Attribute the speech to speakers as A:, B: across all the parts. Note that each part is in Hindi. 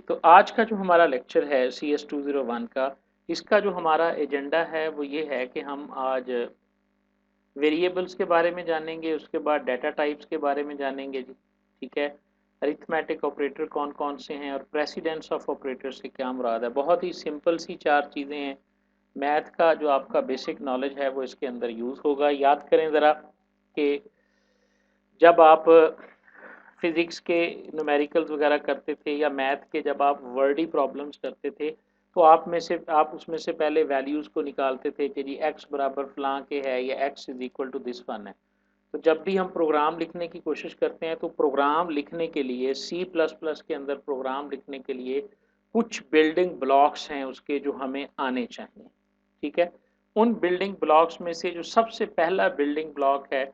A: तो आज का जो हमारा लेक्चर है CS201 का, इसका जो हमारा एजेंडा है वो ये है कि हम आज वेरिएबल्स के बारे में जानेंगे, उसके बाद डाटा टाइप्स के बारे में जानेंगे जी। ठीक है, अरिथमेटिक ऑपरेटर कौन कौन से हैं और प्रेसिडेंस ऑफ ऑपरेटर से क्या मुराद है। बहुत ही सिंपल सी चार चीज़ें हैं। मैथ का जो आपका बेसिक नॉलेज है वो इसके अंदर यूज़ होगा। याद करें ज़रा कि जब आप फिज़िक्स के न्यूमेरिकल्स वगैरह करते थे या मैथ के जब आप वर्डी प्रॉब्लम्स करते थे तो आप उसमें से पहले वैल्यूज़ को निकालते थे कि जी x बराबर फलां के है या x is equal to this one है। तो जब भी हम प्रोग्राम लिखने की कोशिश करते हैं तो प्रोग्राम लिखने के लिए C++ के अंदर प्रोग्राम लिखने के लिए कुछ बिल्डिंग ब्लॉक्स हैं उसके जो हमें आने चाहिए। ठीक है, उन बिल्डिंग ब्लॉक्स में से जो सबसे पहला बिल्डिंग ब्लॉक है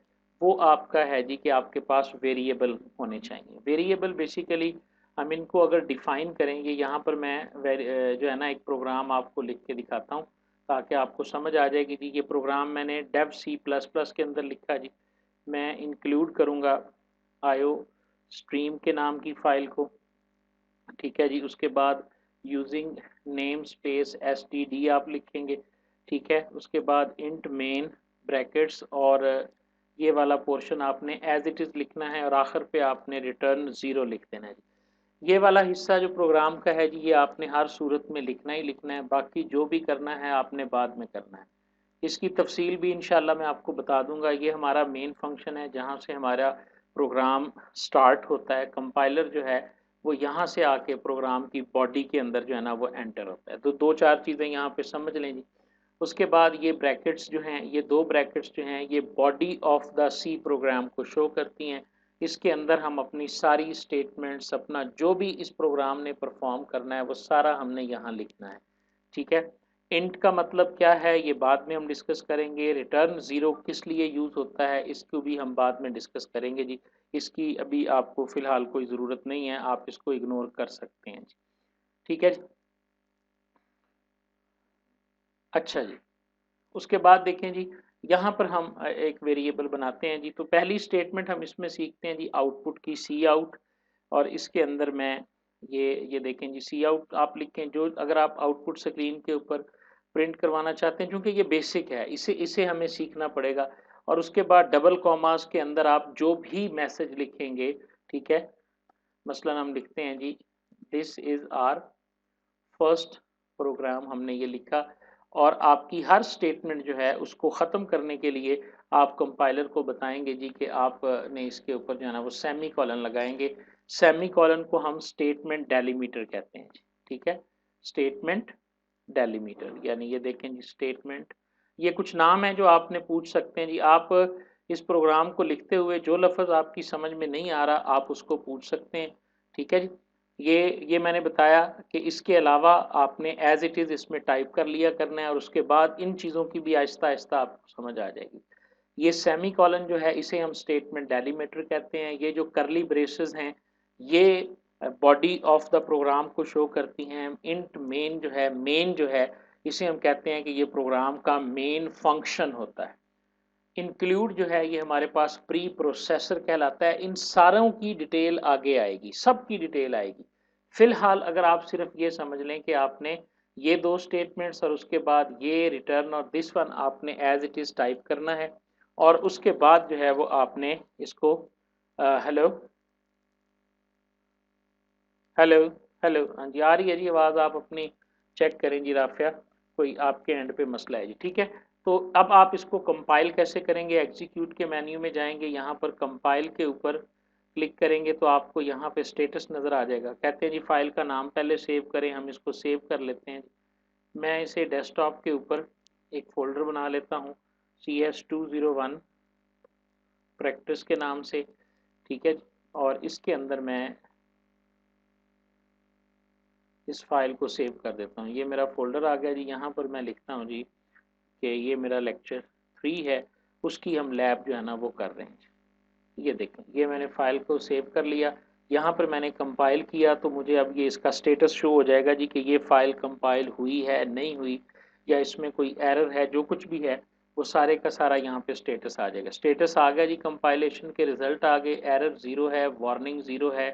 A: वो आपका है जी कि आपके पास वेरिएबल होने चाहिए। वेरिएबल बेसिकली हम इनको अगर डिफाइन करेंगे, यहाँ पर मैं जो है ना एक प्रोग्राम आपको लिख के दिखाता हूँ ताकि आपको समझ आ जाएगी जी। ये प्रोग्राम मैंने डेव C++ के अंदर लिखा जी। मैं इंक्लूड करूँगा आयो स्ट्रीम के नाम की फाइल को। ठीक है जी, उसके बाद यूजिंग नेम स्पेस std आप लिखेंगे। ठीक है, उसके बाद इंट मेन ब्रैकेट्स और ये वाला पोर्शन आपने एज इट इज़ लिखना है और आखिर पे आपने रिटर्न 0 लिख देना है जी। ये वाला हिस्सा जो प्रोग्राम का है जी ये आपने हर सूरत में लिखना ही लिखना है, बाकी जो भी करना है आपने बाद में करना है। इसकी तफसील भी इंशाल्लाह मैं आपको बता दूंगा। ये हमारा मेन फंक्शन है जहाँ से हमारा प्रोग्राम स्टार्ट होता है। कंपाइलर जो है वो यहाँ से आके प्रोग्राम की बॉडी के अंदर जो है ना वो एंटर होता है। तो दो चार चीज़ें यहाँ पे समझ लें जी। उसके बाद ये ब्रैकेट्स जो हैं, ये दो ब्रैकेट्स जो हैं ये body of the C program को शो करती हैं। इसके अंदर हम अपनी सारी स्टेटमेंट्स, अपना जो भी इस प्रोग्राम ने परफॉर्म करना है वो सारा हमने यहाँ लिखना है। ठीक है, इंट का मतलब क्या है ये बाद में हम डिस्कस करेंगे। रिटर्न 0 किस लिए यूज़ होता है इसको भी हम बाद में डिस्कस करेंगे जी। इसकी अभी आपको फ़िलहाल कोई ज़रूरत नहीं है, आप इसको इग्नोर कर सकते हैं जी। ठीक है जी। अच्छा जी, उसके बाद देखें जी, यहाँ पर हम एक वेरिएबल बनाते हैं जी। तो पहली स्टेटमेंट हम इसमें सीखते हैं जी आउटपुट की, सी आउट। और इसके अंदर मैं ये देखें जी, सी आउट आप लिखें जो अगर आप आउटपुट स्क्रीन के ऊपर प्रिंट करवाना चाहते हैं, क्योंकि ये बेसिक है, इसे इसे हमें सीखना पड़ेगा। और उसके बाद डबल कॉमास के अंदर आप जो भी मैसेज लिखेंगे, ठीक है, मसलन हम लिखते हैं जी this is our first program, हमने ये लिखा। और आपकी हर स्टेटमेंट जो है उसको ख़त्म करने के लिए आप कंपाइलर को बताएंगे जी कि आपने इसके ऊपर जो है ना वो सेमी कॉलन लगाएंगे। सेमी कॉलन को हम स्टेटमेंट डेलीमीटर कहते हैं जी। ठीक है, स्टेटमेंट डेलीमीटर, यानी ये देखें जी स्टेटमेंट, ये कुछ नाम है जो आपने पूछ सकते हैं जी। आप इस प्रोग्राम को लिखते हुए जो लफ्ज़ आपकी समझ में नहीं आ रहा आप उसको पूछ सकते हैं। ठीक है जी, ये मैंने बताया कि इसके अलावा आपने एज इट इज़ इसमें टाइप कर लिया करना है और उसके बाद इन चीज़ों की भी आहिस्ता आहिस्ता आपको समझ आ जाएगी। ये सेमी कॉलन जो है इसे हम स्टेटमेंट डेलीमीटर कहते हैं। ये जो करली ब्रेसेस हैं ये बॉडी ऑफ द प्रोग्राम को शो करती हैं। इंट मेन जो है, मेन जो है इसे हम कहते हैं कि ये प्रोग्राम का मेन फंक्शन होता है। इंक्लूड जो है ये हमारे पास प्री प्रोसेसर कहलाता है। इन सारों की डिटेल आगे आएगी, सब की डिटेल आएगी। फिलहाल अगर आप सिर्फ ये समझ लें कि आपने ये दो स्टेटमेंट्स और उसके बाद ये रिटर्न और दिस वन आपने एज इट इज़ टाइप करना है और उसके बाद जो है वो आपने इसको हेलो हेलो हेलो, हाँ जी आ रही है जी आवाज़, आप अपनी चेक करें जी राफिया, कोई आपके एंड पे मसला है जी। ठीक है, तो अब आप इसको कंपाइल कैसे करेंगे, एग्जीक्यूट के मेन्यू में जाएंगे, यहाँ पर कंपाइल के ऊपर क्लिक करेंगे तो आपको यहाँ पे स्टेटस नज़र आ जाएगा। कहते हैं जी फाइल का नाम पहले सेव करें, हम इसको सेव कर लेते हैं। मैं इसे डेस्कटॉप के ऊपर एक फ़ोल्डर बना लेता हूँ CS201 प्रैक्टिस के नाम से। ठीक है, और इसके अंदर मैं इस फाइल को सेव कर देता हूँ। ये मेरा फोल्डर आ गया जी। यहाँ पर मैं लिखता हूँ जी कि ये मेरा लेक्चर 3 है, उसकी हम लैब जो है ना वो कर रहे हैं। ये देखें, ये मैंने फाइल को सेव कर लिया। यहाँ पर मैंने कंपाइल किया तो मुझे अब ये इसका स्टेटस शो हो जाएगा जी कि ये फाइल कंपाइल हुई है नहीं हुई, या इसमें कोई एरर है, जो कुछ भी है वो सारे का सारा यहाँ पे स्टेटस आ जाएगा। स्टेटस आ गया जी, कंपाइलेशन के रिजल्ट आ गए, एरर 0 है, वार्निंग 0 है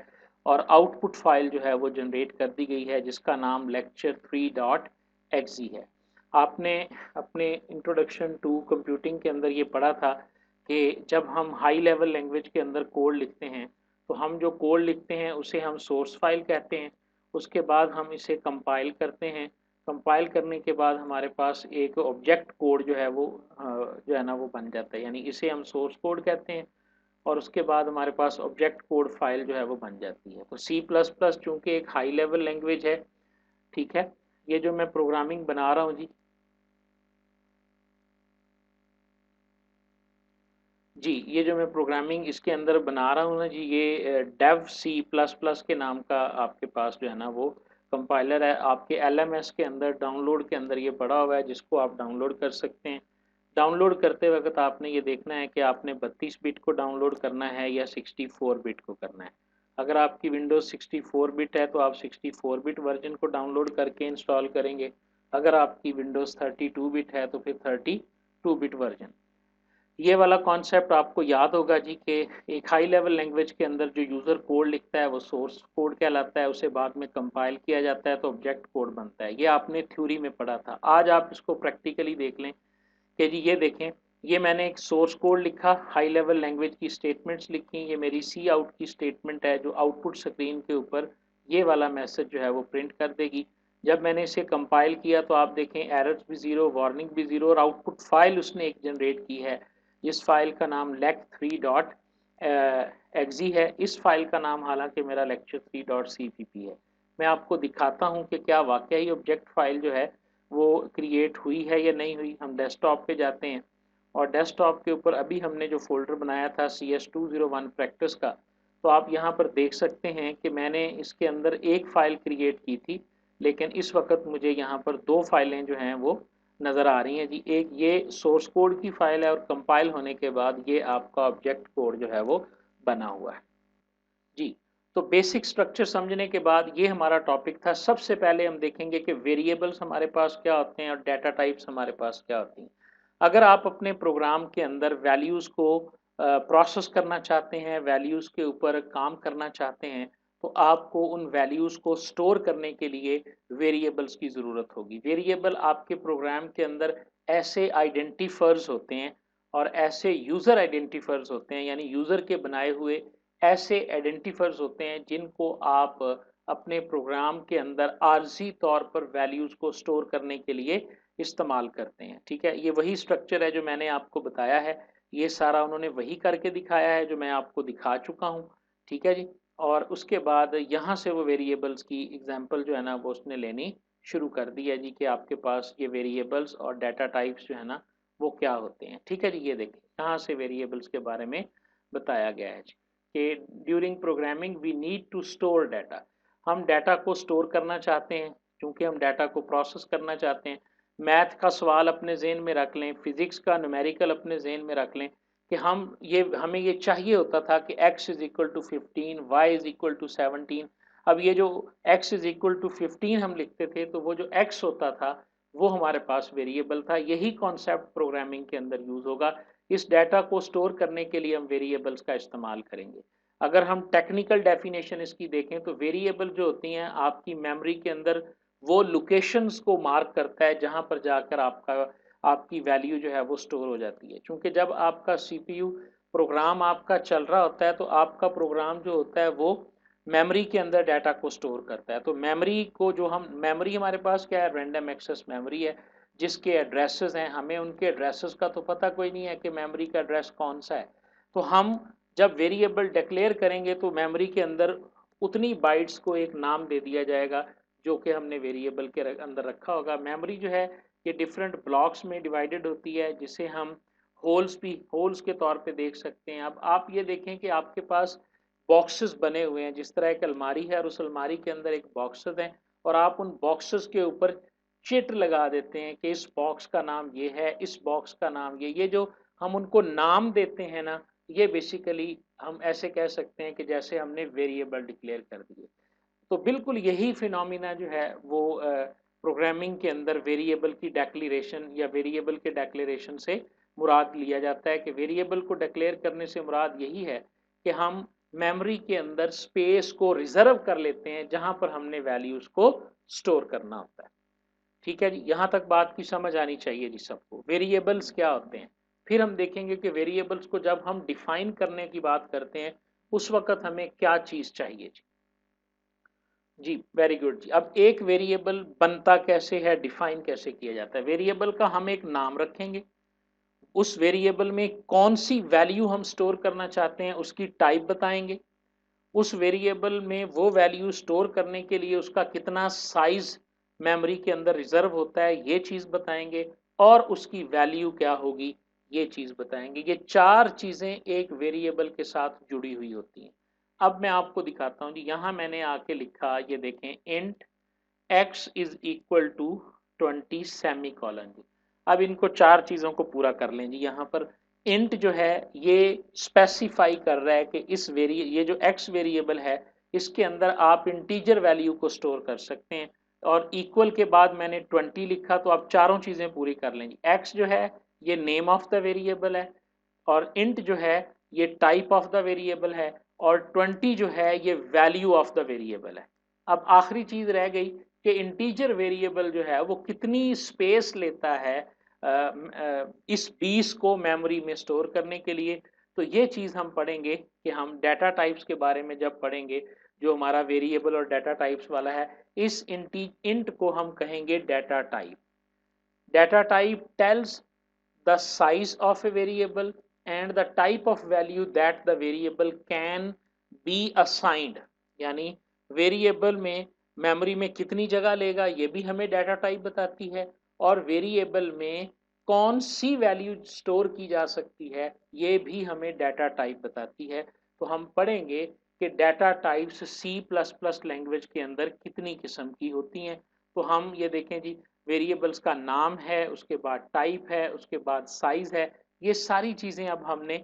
A: और आउटपुट फाइल जो है वो जनरेट कर दी गई है जिसका नाम lecture3.exe है। आपने अपने इंट्रोडक्शन टू कंप्यूटिंग के अंदर ये पढ़ा था कि जब हम हाई लेवल लैंग्वेज के अंदर कोड लिखते हैं तो हम जो कोड लिखते हैं उसे हम सोर्स फाइल कहते हैं। उसके बाद हम इसे कंपाइल करते हैं। कंपाइल करने के बाद हमारे पास एक ऑब्जेक्ट कोड जो है वो जो है ना वो बन जाता है, यानी इसे हम सोर्स कोड कहते हैं। और उसके बाद हमारे पास ऑब्जेक्ट कोड फाइल जो है वो बन जाती है। तो सी प्लस प्लस चूँकि एक हाई लेवल लैंग्वेज है, ठीक है, ये जो मैं प्रोग्रामिंग बना रहा हूँ जी, ये जो मैं प्रोग्रामिंग इसके अंदर बना रहा हूँ ना जी, ये डेव सी प्लस प्लस के नाम का आपके पास जो है ना वो कंपाइलर है। आपके एलएमएस के अंदर डाउनलोड के अंदर ये पड़ा हुआ है जिसको आप डाउनलोड कर सकते हैं। डाउनलोड करते वक्त आपने ये देखना है कि आपने 32 बिट को डाउनलोड करना है या 64 बिट को करना है। अगर आपकी विंडोज़ 64 बिट है तो आप 64 बिट वर्जन को डाउनलोड करके इंस्टॉल करेंगे। अगर आपकी विंडोज़ 32 बिट है तो फिर 32 बिट वर्जन। ये वाला कॉन्सेप्ट आपको याद होगा जी कि एक हाई लेवल लैंग्वेज के अंदर जो यूज़र कोड लिखता है वो सोर्स कोड कहलाता है, उसे बाद में कंपाइल किया जाता है तो ऑब्जेक्ट कोड बनता है। ये आपने थ्योरी में पढ़ा था। आज आप इसको प्रैक्टिकली देख लें कि जी ये देखें, ये मैंने एक सोर्स कोड लिखा, हाई लेवल लैंग्वेज की स्टेटमेंट्स लिखी, ये मेरी सी आउट की स्टेटमेंट है जो आउटपुट स्क्रीन के ऊपर ये वाला मैसेज जो है वो प्रिंट कर देगी। जब मैंने इसे कंपाइल किया तो आप देखें एरर्स भी ज़ीरो, वार्निंग भी ज़ीरो, और आउटपुट फाइल उसने एक जनरेट की है जिस फाइल का नाम lec3.exe है। इस फाइल का नाम हालांकि मेरा lecture3.cpp है। मैं आपको दिखाता हूं कि क्या वाकई ही ऑब्जेक्ट फाइल जो है वो क्रिएट हुई है या नहीं हुई। हम डेस्कटॉप पे जाते हैं और डेस्कटॉप के ऊपर अभी हमने जो फोल्डर बनाया था CS201 प्रैक्टिस का, तो आप यहाँ पर देख सकते हैं कि मैंने इसके अंदर एक फ़ाइल क्रिएट की थी, लेकिन इस वक्त मुझे यहाँ पर दो फाइलें जो हैं वो नज़र आ रही हैं जी। एक ये सोर्स कोड की फ़ाइल है और कंपाइल होने के बाद ये आपका ऑब्जेक्ट कोड जो है वो बना हुआ है जी। तो बेसिक स्ट्रक्चर समझने के बाद ये हमारा टॉपिक था। सबसे पहले हम देखेंगे कि वेरिएबल्स हमारे पास क्या होते हैं और डाटा टाइप्स हमारे पास क्या होती हैं। अगर आप अपने प्रोग्राम के अंदर वैल्यूज़ को प्रोसेस करना चाहते हैं, वैल्यूज़ के ऊपर काम करना चाहते हैं, तो आपको उन वैल्यूज़ को स्टोर करने के लिए वेरिएबल्स की ज़रूरत होगी। वेरिएबल आपके प्रोग्राम के अंदर ऐसे आइडेंटिफायर्स होते हैं और ऐसे यूज़र आइडेंटिफायर्स होते हैं, यानी यूज़र के बनाए हुए ऐसे आइडेंटिफायर्स होते हैं जिनको आप अपने प्रोग्राम के अंदर आर्जी तौर पर वैल्यूज़ को स्टोर करने के लिए इस्तेमाल करते हैं। ठीक है, ये वही स्ट्रक्चर है जो मैंने आपको बताया है। ये सारा उन्होंने वही करके दिखाया है जो मैं आपको दिखा चुका हूँ। ठीक है जी। और उसके बाद यहाँ से वो वेरिएबल्स की एग्जांपल जो है ना वो उसने लेनी शुरू कर दी है जी कि आपके पास ये वेरिएबल्स और डाटा टाइप्स जो है ना वो क्या होते हैं। ठीक है जी, ये देखिए यहाँ से वेरिएबल्स के बारे में बताया गया है जी कि during programming we need to store data. हम डाटा को स्टोर करना चाहते हैं क्योंकि हम डाटा को प्रोसेस करना चाहते हैं। मैथ का सवाल अपने जेन में रख लें, फिजिक्स का न्यूमेरिकल अपने जेन में रख लें कि हमें ये चाहिए होता था कि x is equal to 15, y is equal to 17। अब ये जो x इज इक्वल टू 15 हम लिखते थे तो वो जो x होता था वो हमारे पास वेरिएबल था। यही कॉन्सेप्ट प्रोग्रामिंग के अंदर यूज होगा। इस डाटा को स्टोर करने के लिए हम वेरिएबल्स का इस्तेमाल करेंगे। अगर हम टेक्निकल डेफिनेशन इसकी देखें तो वेरिएबल जो होती हैं आपकी मेमोरी के अंदर वो लोकेशंस को मार्क करता है जहां पर जाकर आपकी वैल्यू जो है वो स्टोर हो जाती है। क्योंकि जब आपका सीपीयू प्रोग्राम आपका चल रहा होता है तो आपका प्रोग्राम जो होता है वो मेमोरी के अंदर डाटा को स्टोर करता है। तो मेमोरी को जो हम मेमोरी हमारे पास क्या है, रैंडम एक्सेस मेमोरी है जिसके एड्रेसेस हैं। हमें उनके एड्रेसेस का तो पता कोई नहीं है कि मेमोरी का एड्रेस कौन सा है। तो हम जब वेरिएबल डिक्लेयर करेंगे तो मेमोरी के अंदर उतनी बाइट्स को एक नाम दे दिया जाएगा जो कि हमने वेरिएबल के अंदर रखा होगा। मेमोरी जो है ये डिफरेंट ब्लॉक्स में डिवाइडेड होती है जिसे हम होल्स के तौर पे देख सकते हैं। अब आप ये देखें कि आपके पास बॉक्सेस बने हुए हैं, जिस तरह एक अलमारी है और उस अलमारी के अंदर एक बॉक्सेस हैं और आप उन बॉक्सेस के ऊपर चिट लगा देते हैं कि इस बॉक्स का नाम ये है, इस बॉक्स का नाम ये जो हम उनको नाम देते हैं ना, ये बेसिकली हम ऐसे कह सकते हैं कि जैसे हमने वेरिएबल डिक्लेयर कर दिए। तो बिल्कुल यही फिनोमिना जो है वो प्रोग्रामिंग के अंदर वेरिएबल की डेक्लेरेशन या वेरिएबल के डेक्लेरेशन से मुराद लिया जाता है कि वेरिएबल को डिक्लेयर करने से मुराद यही है कि हम मेमोरी के अंदर स्पेस को रिजर्व कर लेते हैं जहां पर हमने वैल्यूज को स्टोर करना होता है। ठीक है जी, यहां तक बात की समझ आनी चाहिए जी सबको। वेरिएबल्स क्या होते हैं, फिर हम देखेंगे कि वेरिएबल्स को जब हम डिफाइन करने की बात करते हैं उस वक्त हमें क्या चीज चाहिए जी। जी वेरी गुड जी। अब एक वेरिएबल बनता कैसे है, डिफाइन कैसे किया जाता है। वेरिएबल का हम एक नाम रखेंगे, उस वेरिएबल में कौन सी वैल्यू हम स्टोर करना चाहते हैं उसकी टाइप बताएंगे, उस वेरिएबल में वो वैल्यू स्टोर करने के लिए उसका कितना साइज मेमोरी के अंदर रिजर्व होता है ये चीज बताएंगे, और उसकी वैल्यू क्या होगी ये चीज बताएंगे। ये चार चीजें एक वेरिएबल के साथ जुड़ी हुई होती हैं। अब मैं आपको दिखाता हूं जी, यहां मैंने आके लिखा, ये देखें, int x is equal to 20 semicolon जी। अब इनको चार चीजों को पूरा कर लें जी। यहाँ पर इंट जो है ये स्पेसिफाई कर रहा है कि ये जो x वेरिएबल है इसके अंदर आप इंटीजर वैल्यू को स्टोर कर सकते हैं, और इक्वल के बाद मैंने 20 लिखा, तो आप चारों चीजें पूरी कर लें जी। x जो है ये नेम ऑफ द वेरिएबल है, और इंट जो है ये टाइप ऑफ द वेरिएबल है, और 20 जो है ये वैल्यू ऑफ द वेरिएबल है। अब आखिरी चीज रह गई कि इंटीजर वेरिएबल जो है वो कितनी स्पेस लेता है इस 20 को मेमोरी में स्टोर करने के लिए। तो ये चीज हम पढ़ेंगे कि हम डाटा टाइप्स के बारे में जब पढ़ेंगे, जो हमारा वेरिएबल और डाटा टाइप्स वाला है, इस इंट को हम कहेंगे data type. Data type tells the size of a variable and the type of value that the variable can be assigned। यानी वेरिएबल में मेमोरी में कितनी जगह लेगा ये भी हमें डाटा टाइप बताती है, और वेरिएबल में कौन सी वैल्यू स्टोर की जा सकती है ये भी हमें डाटा टाइप बताती है। तो हम पढ़ेंगे कि data types C plus plus language के अंदर कितनी किस्म की होती हैं। तो हम ये देखें जी, वेरिएबल्स का नाम है, उसके बाद टाइप है, उसके बाद साइज है, ये सारी चीजें अब हमने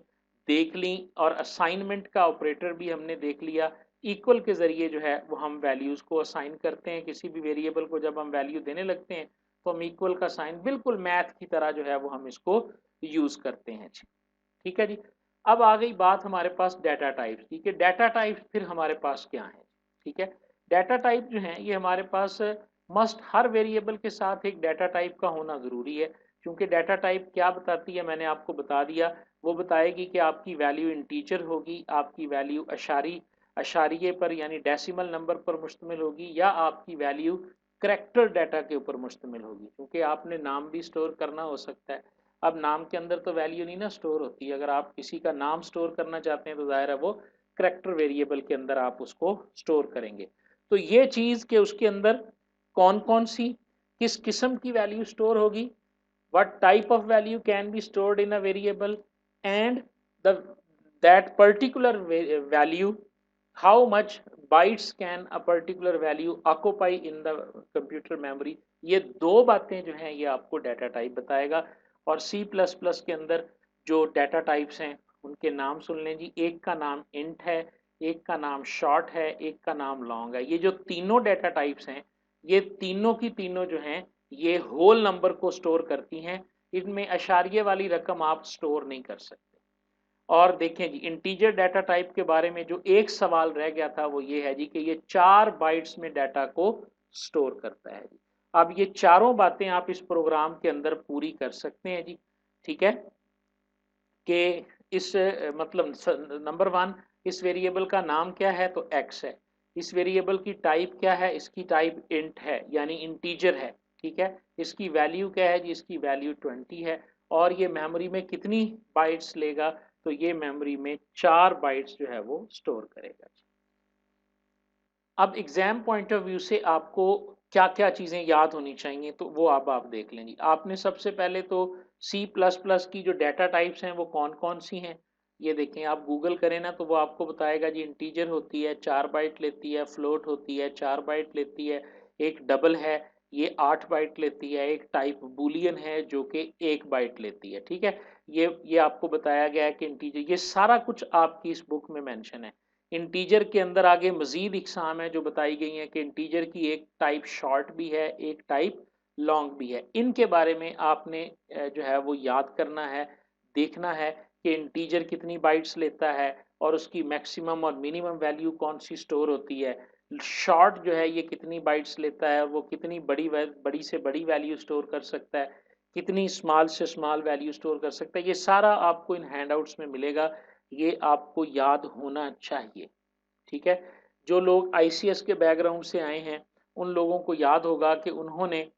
A: देख ली, और असाइनमेंट का ऑपरेटर भी हमने देख लिया। इक्वल के जरिए जो है वो हम वैल्यूज को असाइन करते हैं, किसी भी वेरिएबल को जब हम वैल्यू देने लगते हैं तो हम इक्वल का साइन बिल्कुल मैथ की तरह जो है वो हम इसको यूज करते हैं जी। ठीक है जी। अब आ गई बात हमारे पास डाटा टाइप्स की, कि डाटा टाइप्स फिर हमारे पास क्या है। ठीक है, डाटा टाइप जो है ये हमारे पास मस्ट, हर वेरिएबल के साथ एक डाटा टाइप का होना जरूरी है, क्योंकि डाटा टाइप क्या बताती है मैंने आपको बता दिया। वो बताएगी कि आपकी वैल्यू इंटीजर होगी, आपकी वैल्यू अशारिये पर यानी डेसिमल नंबर पर मुश्तमिल होगी, या आपकी वैल्यू करेक्टर डाटा के ऊपर मुश्तमिल होगी, क्योंकि आपने नाम भी स्टोर करना हो सकता है। अब नाम के अंदर तो वैल्यू नहीं ना स्टोर होती, अगर आप किसी का नाम स्टोर करना चाहते हैं तो जाहिर है वो करेक्टर वेरिएबल के अंदर आप उसको स्टोर करेंगे। तो ये चीज के उसके अंदर कौन कौन सी किस किस्म की वैल्यू स्टोर होगी, what type of value can be stored in a variable, and the that particular value, how much bytes can a particular value occupy in the computer memory। ये दो बातें जो हैं ये आपको डाटा टाइप बताएगा। और सी प्लस प्लस के अंदर जो डाटा टाइप्स हैं उनके नाम सुन लें जी। एक का नाम इंट है, एक का नाम शॉर्ट है, एक का नाम लॉन्ग है। ये जो तीनों डाटा टाइप्स हैं ये तीनों की तीनों जो हैं ये होल नंबर को स्टोर करती हैं, इनमें अशारिये वाली रकम आप स्टोर नहीं कर सकते। और देखें जी, इंटीजर डाटा टाइप के बारे में जो एक सवाल रह गया था वो ये है जी कि ये 4 बाइट्स में डाटा को स्टोर करता है जी। अब ये चारों बातें आप इस प्रोग्राम के अंदर पूरी कर सकते हैं जी। ठीक है, कि इस मतलब नंबर वन, इस वेरिएबल का नाम क्या है तो x है। इस वेरिएबल की टाइप क्या है, इसकी टाइप इंट है यानी इंटीजर है। ठीक है, इसकी वैल्यू क्या है जी, इसकी वैल्यू 20 है। और ये मेमोरी में कितनी बाइट्स लेगा, तो ये मेमोरी में 4 बाइट्स जो है वो स्टोर करेगा। अब एग्जाम पॉइंट ऑफ व्यू से आपको क्या क्या चीज़ें याद होनी चाहिए तो वो अब आप देख लें जी। आपने सबसे पहले तो सी प्लस प्लस की जो डाटा टाइप्स हैं वो कौन कौन सी हैं ये देखें। आप गूगल करें ना तो वो आपको बताएगा जी, इंटीजर होती है 4 बाइट लेती है, फ्लोट होती है 4 बाइट लेती है, एक डबल है ये 8 बाइट लेती है, एक टाइप बुलियन है जो कि 1 बाइट लेती है। ठीक है, ये आपको बताया गया है कि इंटीजर, ये सारा कुछ आपकी इस बुक में मेंशन है। इंटीजर के अंदर आगे मजीद इकसाम है जो बताई गई हैं कि इंटीजर की एक टाइप शॉर्ट भी है, एक टाइप लॉन्ग भी है। इनके बारे में आपने जो है वो याद करना है, देखना है कि इंटीजर कितनी बाइट्स लेता है और उसकी मैक्सिमम और मिनिमम वैल्यू कौन सी स्टोर होती है, शॉर्ट जो है ये कितनी बाइट्स लेता है, वो कितनी बड़ी से बड़ी वैल्यू स्टोर कर सकता है, कितनी स्मॉल से स्मॉल वैल्यू स्टोर कर सकता है, ये सारा आपको इन हैंडआउट्स में मिलेगा। ये आपको याद होना चाहिए, ठीक है। जो लोग आईसीएस के बैकग्राउंड से आए हैं उन लोगों को याद होगा कि उन्होंने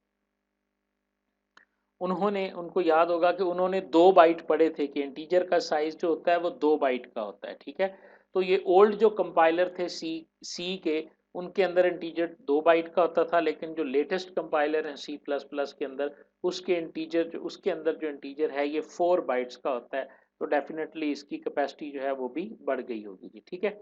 A: उन्होंने उनको याद होगा कि उन्होंने 2 बाइट पढ़े थे कि इंटीजर का साइज जो होता है वो 2 बाइट का होता है, ठीक है। तो ये ओल्ड जो कंपाइलर थे सी के, उनके अंदर इंटीजर 2 बाइट का होता था, लेकिन जो लेटेस्ट कंपाइलर है सी प्लस प्लस के अंदर, उसके अंदर जो इंटीजर है ये 4 बाइट्स का होता है। तो डेफिनेटली इसकी कैपेसिटी जो है वो भी बढ़ गई होगी जी, ठीक है।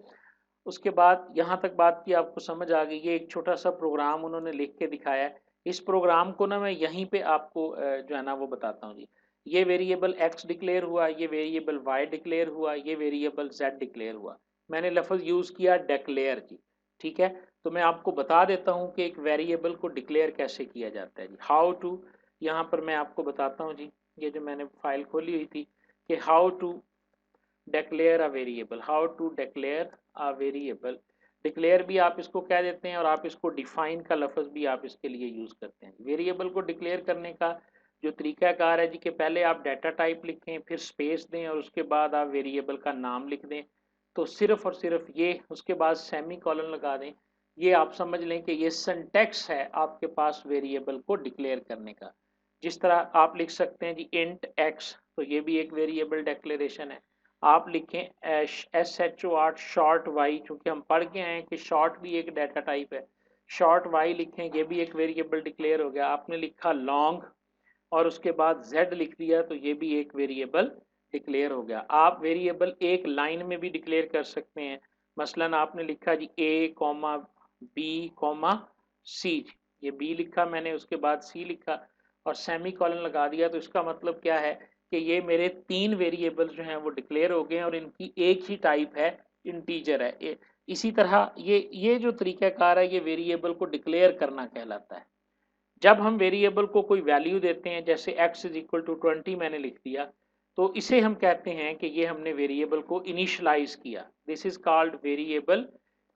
A: उसके बाद यहाँ तक बात की आपको समझ आ गई। ये एक छोटा सा प्रोग्राम उन्होंने लिख के दिखाया है। इस प्रोग्राम को ना मैं यहीं पे आपको जो है ना वो बताता हूँ जी। ये वेरिएबल x डिक्लेयर हुआ, ये वेरिएबल y डिक्लेयर हुआ, ये वेरिएबल z डिक्लेयर हुआ। मैंने लफ्ज़ यूज़ किया डिक्लेयर जी, ठीक है। तो मैं आपको बता देता हूँ कि एक वेरिएबल को डिक्लेयर कैसे किया जाता है जी। हाउ टू, यहाँ पर मैं आपको बताता हूँ जी। ये जो मैंने फाइल खोली हुई थी कि how to declare a variable, how to declare a variable। Declare भी आप इसको कह देते हैं और आप इसको डिफाइन का लफ्ज़ भी आप इसके लिए यूज़ करते हैं। वेरिएबल को डिक्लेयर करने का जो तरीकाकार है जी कि पहले आप डाटा टाइप लिखें, फिर स्पेस दें और उसके बाद आप वेरिएबल का नाम लिख दें। तो सिर्फ और सिर्फ ये, उसके बाद सेमी कॉलन लगा दें। ये आप समझ लें कि ये सिंटैक्स है आपके पास वेरिएबल को डिक्लेयर करने का। जिस तरह आप लिख सकते हैं जी इंट एक्स, तो ये भी एक वेरिएबल डिक्लेरेशन है। आप लिखें SHORT शॉर्ट वाई, चूंकि हम पढ़ के आए हैं कि शॉर्ट भी एक डाटा टाइप है। शॉर्ट वाई लिखें, ये भी एक वेरिएबल डिक्लेयर हो गया। आपने लिखा लॉन्ग और उसके बाद z लिख दिया, तो ये भी एक वेरिएबल डिक्लेयर हो गया। आप वेरिएबल एक लाइन में भी डिक्लेयर कर सकते हैं। मसलन आपने लिखा जी a कॉमा बी कॉमा सी, ये b लिखा मैंने, उसके बाद c लिखा और सेमी कॉलन लगा दिया। तो इसका मतलब क्या है कि ये मेरे 3 वेरिएबल जो हैं वो डिक्लेयर हो गए हैं और इनकी एक ही टाइप है, इंटीजर है। इसी तरह ये जो तरीकाकार है ये वेरिएबल को डिक्लेयर करना कहलाता है। जब हम वेरिएबल को कोई वैल्यू देते हैं, जैसे x इज इक्वल टू 20 मैंने लिख दिया, तो इसे हम कहते हैं कि ये हमने वेरिएबल को इनिशियलाइज किया। This is called variable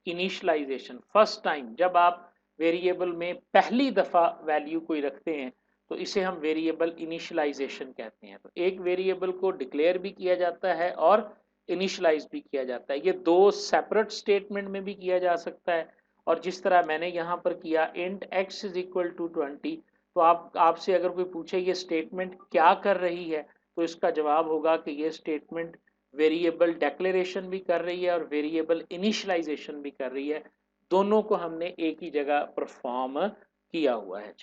A: initialization. First time जब आप वेरिएबल में पहली दफ़ा वैल्यू कोई रखते हैं तो इसे हम वेरिएबल इनिशियलाइजेशन कहते हैं। तो एक वेरिएबल को डिक्लेयर भी किया जाता है और इनिशियलाइज भी किया जाता है। ये 2 सेपरेट स्टेटमेंट में भी किया जा सकता है। और जिस तरह मैंने यहाँ पर किया int x is equal to 20, तो आपसे अगर कोई पूछे ये स्टेटमेंट क्या कर रही है, तो इसका जवाब होगा कि ये स्टेटमेंट वेरिएबल डेक्लेरेशन भी कर रही है और वेरिएबल इनिशियलाइजेशन भी कर रही है। दोनों को हमने एक ही जगह परफॉर्म किया हुआ है।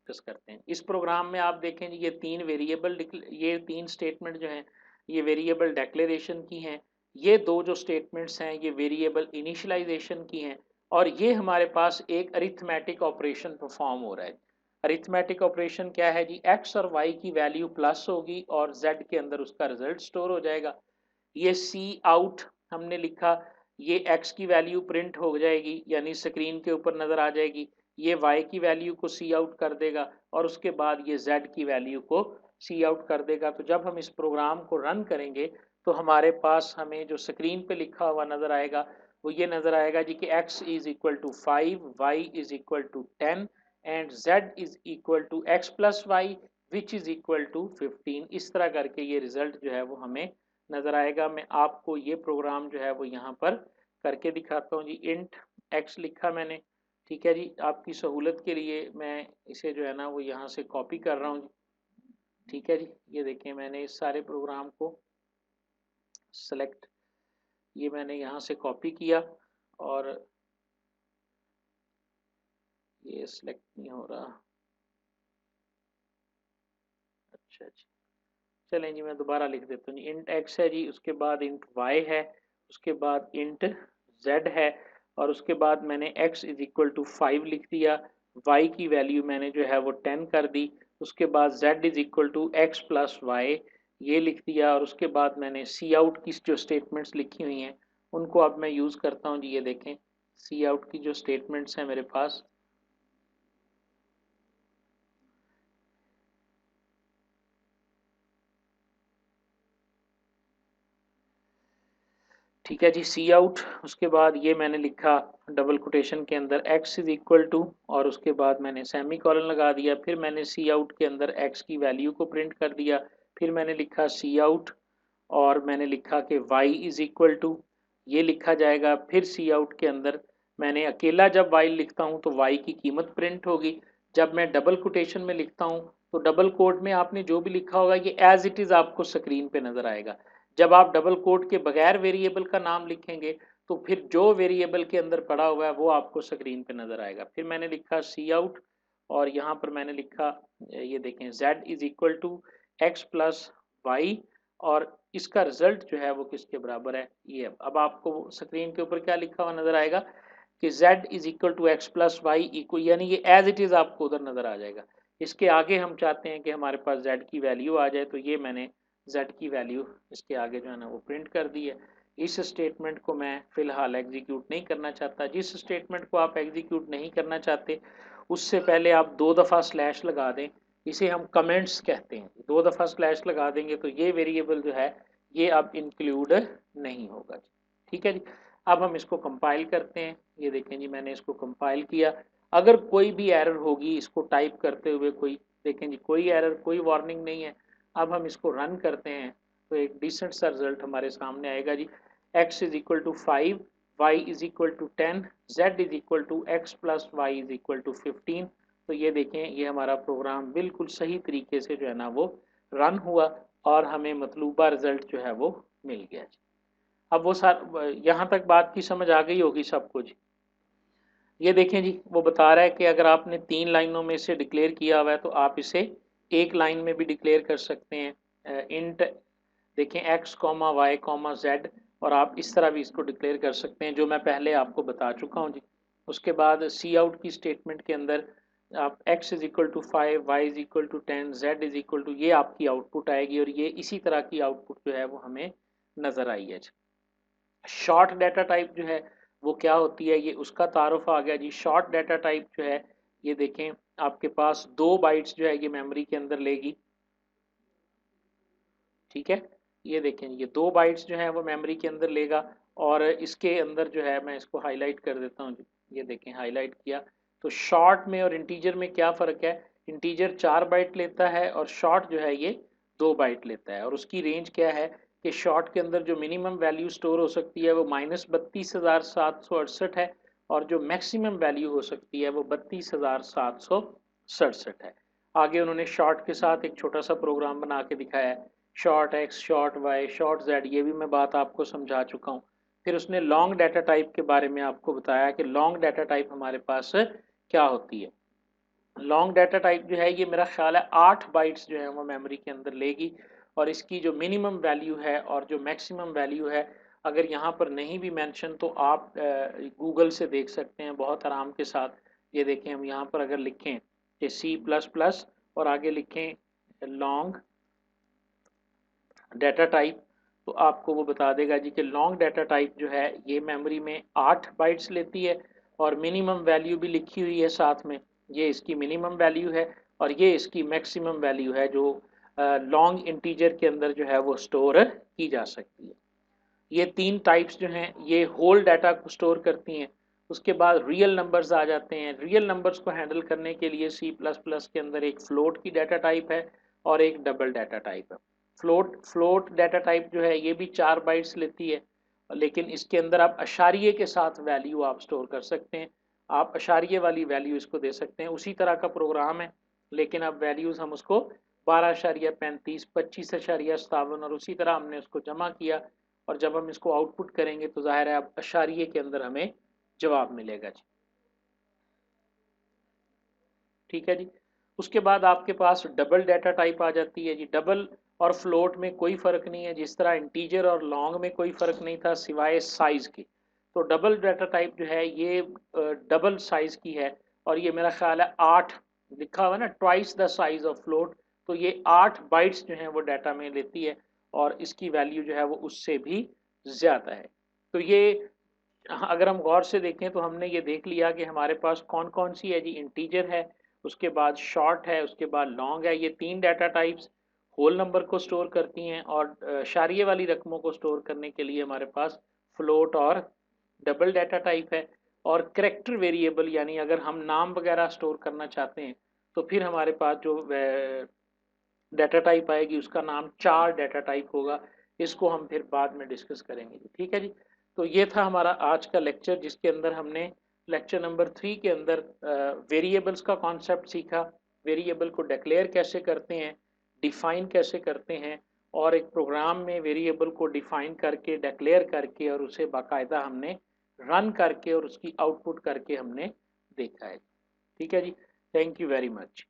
A: डिस्कस करते हैं। इस प्रोग्राम में आप देखें ये 3 स्टेटमेंट जो हैं ये वेरिएबल डेक्लेरेशन की हैं। ये 2 जो स्टेटमेंट्स हैं ये वेरिएबल इनिशियलाइजेशन की हैं। और ये हमारे पास एक अरिथमेटिक ऑपरेशन परफॉर्म हो रहा है। अरिथमेटिक ऑपरेशन क्या है जी, x और y की वैल्यू प्लस होगी और z के अंदर उसका रिजल्ट स्टोर हो जाएगा। ये सी आउट हमने लिखा, ये x की वैल्यू प्रिंट हो जाएगी यानी स्क्रीन के ऊपर नजर आ जाएगी। ये y की वैल्यू को सी आउट कर देगा और उसके बाद ये z की वैल्यू को सी आउट कर देगा। तो जब हम इस प्रोग्राम को रन करेंगे तो हमारे पास हमें जो स्क्रीन पे लिखा हुआ नजर आएगा वो ये नजर आएगा जी कि x is equal to 5, y is equal to 10 and z is equal to x plus y which is equal to 15। इस तरह करके ये रिजल्ट जो है वो हमें नजर आएगा। मैं आपको ये प्रोग्राम जो है वो यहाँ पर करके दिखाता हूँ जी। इंट x लिखा मैंने, ठीक है जी। आपकी सहूलत के लिए मैं इसे जो है ना वो यहाँ से कॉपी कर रहा हूँ जी, ठीक है जी। ये देखें मैंने इस सारे प्रोग्राम को सेलेक्ट, ये मैंने यहाँ से कॉपी किया और ये सिलेक्ट नहीं हो रहा। अच्छा जी, चलें जी मैं दोबारा लिख देता हूँ। इंट x है जी, उसके बाद इंट y है, उसके बाद इंट z है और उसके बाद मैंने x इज इक्वल टू 5 लिख दिया, y की वैल्यू मैंने जो है वो 10 कर दी। उसके बाद z is equal to x plus y ये लिख दिया और उसके बाद मैंने सी आउट की जो स्टेटमेंट्स लिखी हुई हैं उनको अब मैं यूज़ करता हूँ जी। ये देखें सी आउट की जो स्टेटमेंट्स हैं मेरे पास, ठीक है जी, सी आउट। उसके बाद ये मैंने लिखा डबल कोटेशन के अंदर x इज इक्वल टू, और उसके बाद मैंने सेमी कॉलन लगा दिया, फिर मैंने सी आउट के अंदर x की वैल्यू को प्रिंट कर दिया, फिर मैंने लिखा सी आउट और मैंने लिखा कि y इज इक्वल टू, ये लिखा जाएगा। फिर सी आउट के अंदर मैंने अकेला जब y लिखता हूँ तो y की कीमत प्रिंट होगी। जब मैं डबल कोटेशन में लिखता हूँ तो डबल कोट में आपने जो भी लिखा होगा ये एज इट इज आपको स्क्रीन पे नजर आएगा। जब आप डबल कोट के बगैर वेरिएबल का नाम लिखेंगे तो फिर जो वेरिएबल के अंदर पड़ा हुआ है वो आपको स्क्रीन पे नजर आएगा। फिर मैंने लिखा सी आउट और यहाँ पर मैंने लिखा, ये देखें, z is equal to x plus y, और इसका रिजल्ट जो है वो किसके बराबर है, ये। अब आपको स्क्रीन के ऊपर क्या लिखा हुआ नजर आएगा कि z is equal to x plus y equal, यानी ये एज इट इज आपको उधर नजर आ जाएगा। इसके आगे हम चाहते हैं कि हमारे पास z की वैल्यू आ जाए, तो ये मैंने z की वैल्यू इसके आगे जो है ना वो प्रिंट कर दी है। इस स्टेटमेंट को मैं फिलहाल एग्जीक्यूट नहीं करना चाहता। जिस स्टेटमेंट को आप एग्जीक्यूट नहीं करना चाहते उससे पहले आप 2 दफ़ा स्लैश लगा दें, इसे हम कमेंट्स कहते हैं। 2 दफ़ा स्लैश लगा देंगे तो ये वेरिएबल जो है ये अब इंक्लूड नहीं होगा। ठीक है जी। अब हम इसको कंपाइल करते हैं। ये देखें जी, मैंने इसको कंपाइल किया। अगर कोई भी एरर होगी इसको टाइप करते हुए, कोई देखें जी कोई एरर, कोई वार्निंग नहीं है। अब हम इसको रन करते हैं तो एक डिसेंट सा रिजल्ट हमारे सामने आएगा जी। x is equal to 5, y is equal to 10, z is equal to x plus y is equal to 15। तो ये देखें, ये हमारा प्रोग्राम बिल्कुल सही तरीके से जो है ना वो रन हुआ और हमें मतलूबा रिजल्ट जो है वो मिल गया जी। अब वो यहाँ तक बात की समझ आ गई होगी सबको जी। ये देखें जी, वो बता रहा है कि अगर आपने 3 लाइनों में से डिक्लेयर किया हुआ है तो आप इसे एक लाइन में भी डिक्लेयर कर सकते हैं। इंट देखें x comma y comma z, और आप इस तरह भी इसको डिक्लेयर कर सकते हैं जो मैं पहले आपको बता चुका हूँ जी। उसके बाद सी आउट की स्टेटमेंट के अंदर आप x is equal to 5, y is equal to 10, z is equal to, ये आपकी आउटपुट आएगी और ये इसी तरह की आउटपुट जो है वो हमें नजर आई है। शॉर्ट डाटा टाइप जो है वो क्या होती है, ये उसका तारुफ आ गया जी। शॉर्ट डाटा टाइप जो है, ये देखें, आपके पास 2 बाइट्स जो है ये मेमोरी के अंदर लेगी। ठीक है, ये देखें, ये 2 बाइट्स जो है वो मेमोरी के अंदर लेगा और इसके अंदर जो है, मैं इसको हाईलाइट कर देता हूँ। ये देखें, हाईलाइट किया। तो शॉर्ट में और इंटीजर में क्या फ़र्क है, इंटीजर 4 बाइट लेता है और शॉर्ट जो है ये 2 बाइट लेता है। और उसकी रेंज क्या है कि शॉर्ट के अंदर जो मिनिमम वैल्यू स्टोर हो सकती है वो -32,768 है, और जो मैक्सिमम वैल्यू हो सकती है वो 32,767 है। आगे उन्होंने शॉर्ट के साथ एक छोटा सा प्रोग्राम बना के दिखाया है, short x, short y, short z, ये भी मैं बात आपको समझा चुका हूँ। फिर उसने लॉन्ग डाटा टाइप के बारे में आपको बताया कि लॉन्ग डाटा टाइप हमारे पास क्या होती है। लॉन्ग डाटा टाइप जो है ये मेरा ख्याल है 8 बाइट्स जो है वो मेमोरी के अंदर लेगी, और इसकी जो मिनिमम वैल्यू है और जो मैक्सिमम वैल्यू है, अगर यहाँ पर नहीं भी मेंशन तो आप गूगल से देख सकते हैं बहुत आराम के साथ। ये देखें, हम यहाँ पर अगर लिखें कि C++ और आगे लिखें लॉन्ग डाटा टाइप, तो आपको वो बता देगा जी कि लॉन्ग डाटा टाइप जो है ये मेमोरी में 8 बाइट्स लेती है, और मिनिमम वैल्यू भी लिखी हुई है साथ में। ये इसकी मिनिमम वैल्यू है और ये इसकी मैक्सिमम वैल्यू है जो लॉन्ग इंटीजर के अंदर जो है वो स्टोर की जा सकती है। ये 3 टाइप्स जो हैं ये होल डाटा को स्टोर करती हैं। उसके बाद रियल नंबर्स आ जाते हैं। रियल नंबर्स को हैंडल करने के लिए C++ के अंदर एक फ्लोट की डाटा टाइप है और एक डबल डाटा टाइप है। फ्लोट डाटा टाइप जो है ये भी 4 बाइट्स लेती है, लेकिन इसके अंदर आप अशारिये के साथ वैल्यू आप स्टोर कर सकते हैं। आप अशारिये वाली वैल्यू इसको दे सकते हैं। उसी तरह का प्रोग्राम है, लेकिन अब वैल्यूज़ हम उसको 12.35, 25.57 और उसी तरह हमने उसको जमा किया, और जब हम इसको आउटपुट करेंगे तो जाहिर है अब अशारिये के अंदर हमें जवाब मिलेगा जी। ठीक है जी। उसके बाद आपके पास डबल डाटा टाइप आ जाती है जी। डबल और फ्लोट में कोई फ़र्क नहीं है, जिस तरह इंटीजर और लॉन्ग में कोई फ़र्क नहीं था सिवाय साइज़ के। तो डबल डाटा टाइप जो है ये डबल साइज़ की है, और ये मेरा ख्याल है 8 लिखा हुआ है ना, twice the size of float. तो ये 8 बाइट्स जो हैं वो डाटा में लेती है, और इसकी वैल्यू जो है वो उससे भी ज़्यादा है। तो ये अगर हम गौर से देखें तो हमने ये देख लिया कि हमारे पास कौन कौन सी है जी। इंटीजर है, उसके बाद शॉर्ट है, उसके बाद लॉन्ग है। ये 3 डाटा टाइप्स होल नंबर को स्टोर करती हैं, और शारिये वाली रकमों को स्टोर करने के लिए हमारे पास फ्लोट और डबल डाटा टाइप है। और करेक्टर वेरिएबल यानी अगर हम नाम वगैरह स्टोर करना चाहते हैं तो फिर हमारे पास जो डाटा टाइप आएगी उसका नाम चार डाटा टाइप होगा। इसको हम फिर बाद में डिस्कस करेंगे जी। ठीक है जी। तो ये था हमारा आज का लेक्चर जिसके अंदर हमने लेक्चर नंबर 3 के अंदर वेरिएबल्स का कॉन्सेप्ट सीखा। वेरिएबल को डिक्लेयर कैसे करते हैं, डिफाइन कैसे करते हैं, और एक प्रोग्राम में वेरिएबल को डिफाइन करके डिक्लेयर करके और उसे बाकायदा हमने रन करके और उसकी आउटपुट करके हमने देखा है। ठीक है जी। Thank you very much.